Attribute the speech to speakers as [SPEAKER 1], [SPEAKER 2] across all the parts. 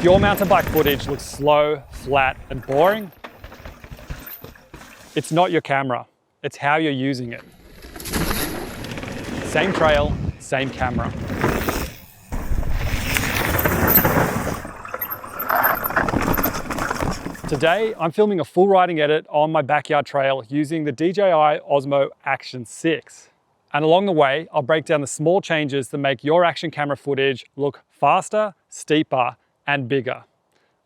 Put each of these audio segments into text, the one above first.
[SPEAKER 1] If your mountain bike footage looks slow, flat, and boring, it's not your camera, it's how you're using it. Same trail, same camera. Today, I'm filming a full riding edit on my backyard trail using the DJI Osmo Action 6. And along the way, I'll break down the small changes that make your action camera footage look faster, steeper, and bigger.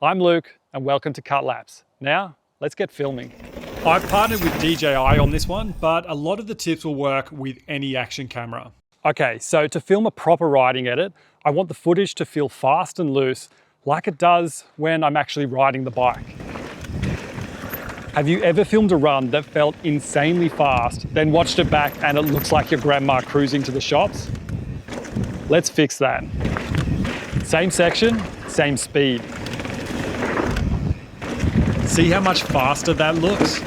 [SPEAKER 1] I'm Luke, and welcome to Cut Laps. Now, let's get filming. I've partnered with DJI on this one, but a lot of the tips will work with any action camera. Okay, so to film a proper riding edit, I want the footage to feel fast and loose, like it does when I'm actually riding the bike. Have you ever filmed a run that felt insanely fast, then watched it back and it looks like your grandma cruising to the shops? Let's fix that. Same section, same speed. See how much faster that looks?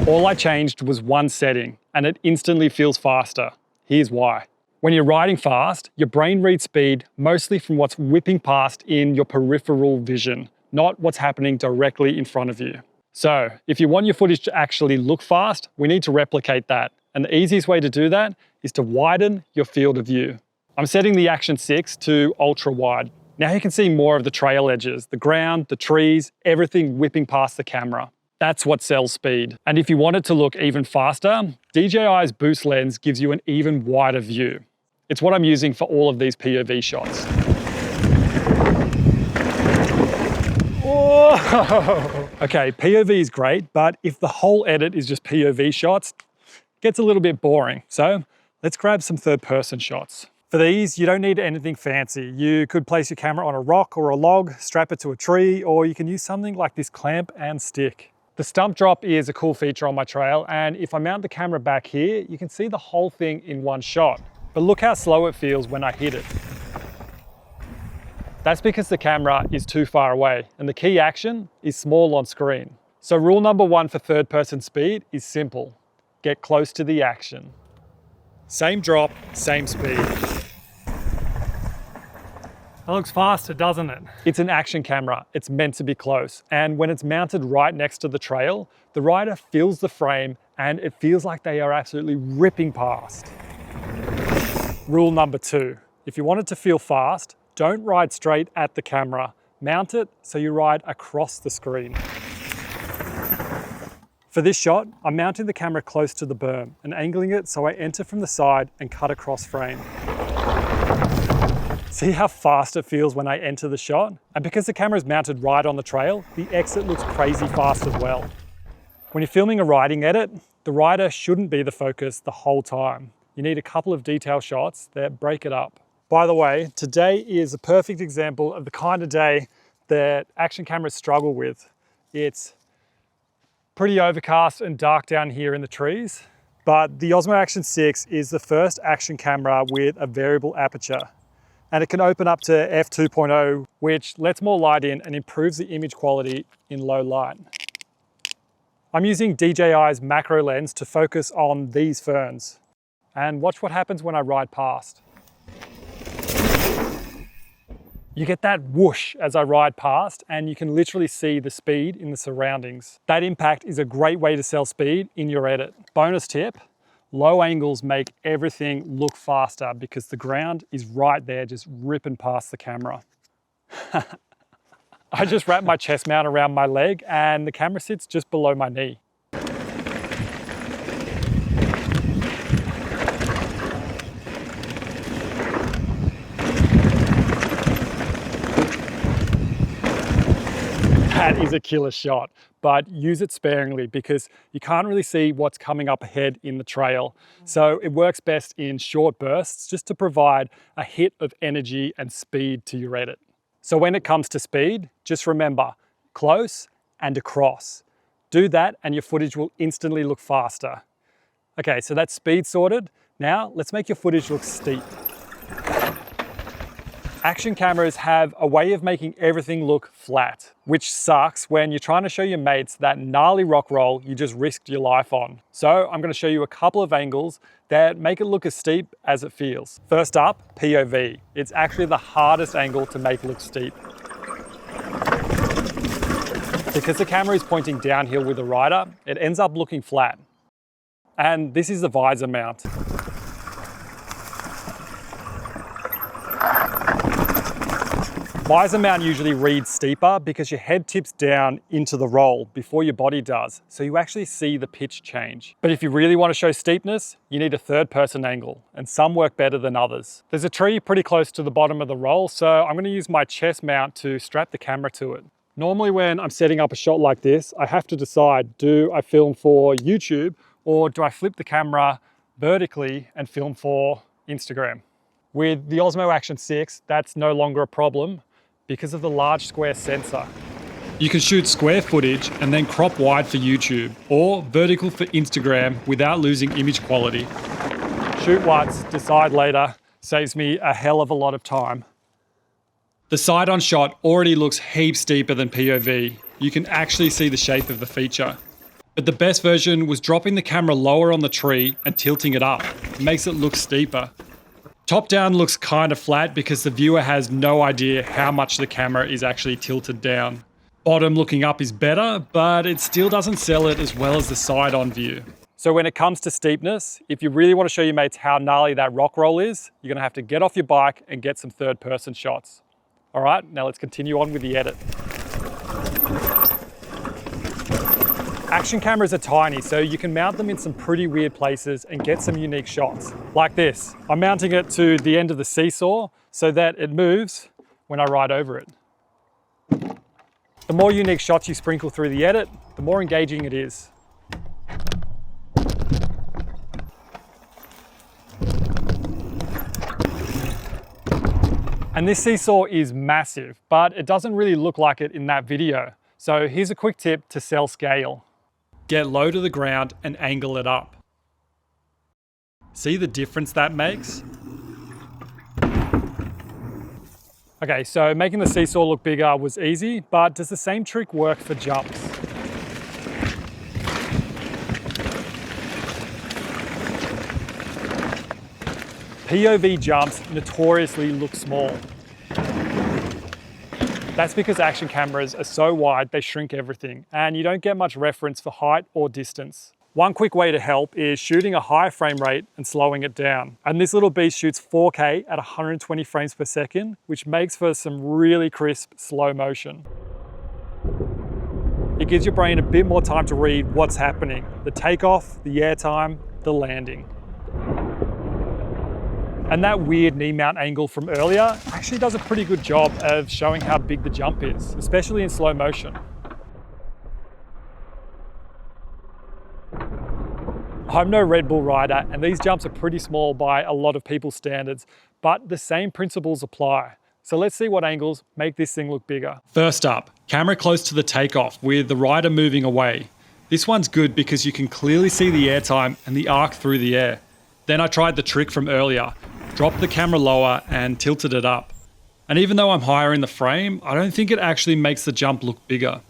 [SPEAKER 1] All I changed was one setting and it instantly feels faster. Here's why. When you're riding fast, your brain reads speed mostly from what's whipping past in your peripheral vision, not what's happening directly in front of you. So if you want your footage to actually look fast, we need to replicate that. And the easiest way to do that is to widen your field of view. I'm setting the Action 6 to ultra wide. Now you can see more of the trail edges, the ground, the trees, everything whipping past the camera. That's what sells speed. And if you want it to look even faster, DJI's boost lens gives you an even wider view. It's what I'm using for all of these POV shots. Whoa. Okay, POV is great, but if the whole edit is just POV shots, it gets a little bit boring. So let's grab some third-person shots. For these, you don't need anything fancy. You could place your camera on a rock or a log, strap it to a tree, or you can use something like this clamp and stick. The stump drop is a cool feature on my trail, and if I mount the camera back here, you can see the whole thing in one shot. But look how slow it feels when I hit it. That's because the camera is too far away and the key action is small on screen. So rule number one for third-person speed is simple. Get close to the action. Same drop, same speed. That looks faster, doesn't it? It's an action camera. It's meant to be close. And when it's mounted right next to the trail, the rider feels the frame and it feels like they are absolutely ripping past. Rule number two, if you want it to feel fast, don't ride straight at the camera. Mount it so you ride across the screen. For this shot, I'm mounting the camera close to the berm and angling it so I enter from the side and cut across frame. See how fast it feels when I enter the shot? And because the camera is mounted right on the trail, the exit looks crazy fast as well. When you're filming a riding edit, the rider shouldn't be the focus the whole time. You need a couple of detail shots that break it up. By the way, today is a perfect example of the kind of day that action cameras struggle with. It's pretty overcast and dark down here in the trees, but the Osmo Action 6 is the first action camera with a variable aperture. And it can open up to f2.0, which lets more light in and improves the image quality in low light. I'm using DJI's macro lens to focus on these ferns. And watch what happens when I ride past. You get that whoosh as I ride past and you can literally see the speed in the surroundings. That impact is a great way to sell speed in your edit. Bonus tip, low angles make everything look faster because the ground is right there just ripping past the camera. I just wrapped my chest mount around my leg and the camera sits just below my knee. That is a killer shot, but use it sparingly because you can't really see what's coming up ahead in the trail. So it works best in short bursts just to provide a hit of energy and speed to your edit. So when it comes to speed, just remember, close and across. Do that and your footage will instantly look faster. Okay, so that's speed sorted. Now let's make your footage look steep. Action cameras have a way of making everything look flat, which sucks when you're trying to show your mates that gnarly rock roll you just risked your life on. So I'm going to show you a couple of angles that make it look as steep as it feels. First up, POV. It's actually the hardest angle to make look steep. Because the camera is pointing downhill with the rider, it ends up looking flat. And this is the visor mount. Visor mount usually reads steeper because your head tips down into the roll before your body does, so you actually see the pitch change. But if you really want to show steepness, you need a third-person angle, and some work better than others. There's a tree pretty close to the bottom of the roll, so I'm going to use my chest mount to strap the camera to it. Normally when I'm setting up a shot like this, I have to decide, do I film for YouTube or do I flip the camera vertically and film for Instagram? With the Osmo Action 6, that's no longer a problem because of the large square sensor. You can shoot square footage and then crop wide for YouTube or vertical for Instagram without losing image quality. Shoot once, decide later, saves me a hell of a lot of time. The side-on shot already looks heaps steeper than POV. You can actually see the shape of the feature. But the best version was dropping the camera lower on the tree and tilting it up. It makes it look steeper. Top down looks kind of flat because the viewer has no idea how much the camera is actually tilted down. Bottom looking up is better, but it still doesn't sell it as well as the side-on view. So when it comes to steepness, if you really want to show your mates how gnarly that rock roll is, you're going to have to get off your bike and get some third-person shots. All right, now let's continue on with the edit. Action cameras are tiny, so you can mount them in some pretty weird places and get some unique shots. Like this. I'm mounting it to the end of the seesaw so that it moves when I ride over it. The more unique shots you sprinkle through the edit, the more engaging it is. And this seesaw is massive, but it doesn't really look like it in that video. So here's a quick tip to sell scale. Get low to the ground and angle it up. See the difference that makes? Okay, so making the seesaw look bigger was easy, but does the same trick work for jumps? POV jumps notoriously look small. That's because action cameras are so wide they shrink everything and you don't get much reference for height or distance. One quick way to help is shooting a high frame rate and slowing it down. And this little beast shoots 4K at 120 frames per second, which makes for some really crisp slow motion. It gives your brain a bit more time to read what's happening, the takeoff, the airtime, the landing. And that weird knee mount angle from earlier actually does a pretty good job of showing how big the jump is, especially in slow motion. I'm no Red Bull rider, and these jumps are pretty small by a lot of people's standards, but the same principles apply. So let's see what angles make this thing look bigger. First up, camera close to the takeoff with the rider moving away. This one's good because you can clearly see the airtime and the arc through the air. Then I tried the trick from earlier, dropped the camera lower and tilted it up. And even though I'm higher in the frame, I don't think it actually makes the jump look bigger.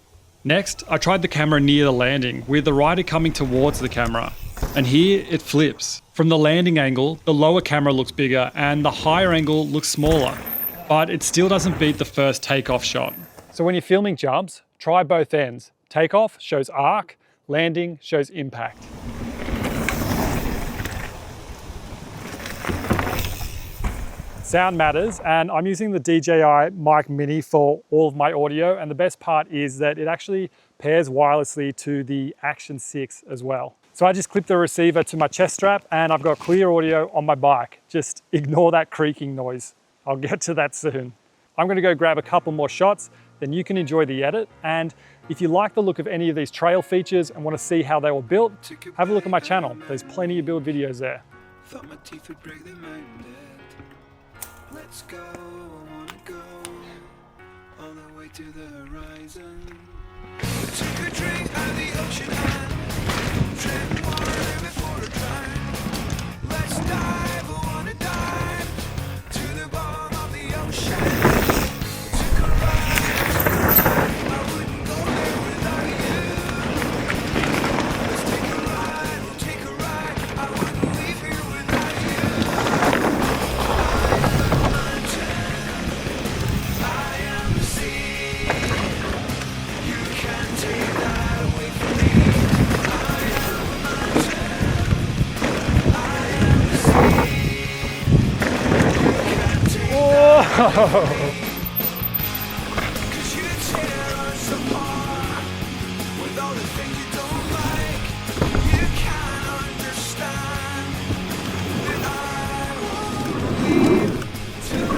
[SPEAKER 1] Next, I tried the camera near the landing, with the rider coming towards the camera. And here it flips. From the landing angle, the lower camera looks bigger and the higher angle looks smaller, but it still doesn't beat the first takeoff shot. So when you're filming jumps, try both ends. Takeoff shows arc, landing shows impact. Sound matters, and I'm using the DJI Mic Mini for all of my audio, and the best part is that it actually pairs wirelessly to the Action 6 as well. So I just clipped the receiver to my chest strap and I've got clear audio on my bike. Just ignore that creaking noise. I'll get to that soon. I'm gonna go grab a couple more shots, then you can enjoy the edit. And if you like the look of any of these trail features and wanna see how they were built, have a look at my channel. There's plenty of build videos there.
[SPEAKER 2] Thought my teeth would break, they might dead. Let's go, I wanna go all the way to the horizon. Take a drink of the ocean and tread water before a climb. Let's dive, I wanna dive to the bottom of the ocean. Took a ride, I wouldn't go there without you. Let's take a ride, we'll take a ride, I wouldn't leave here without you. I am the sea, you can 'Cause you tear us apart with all the things you don't like. You can't understand that I won't leave till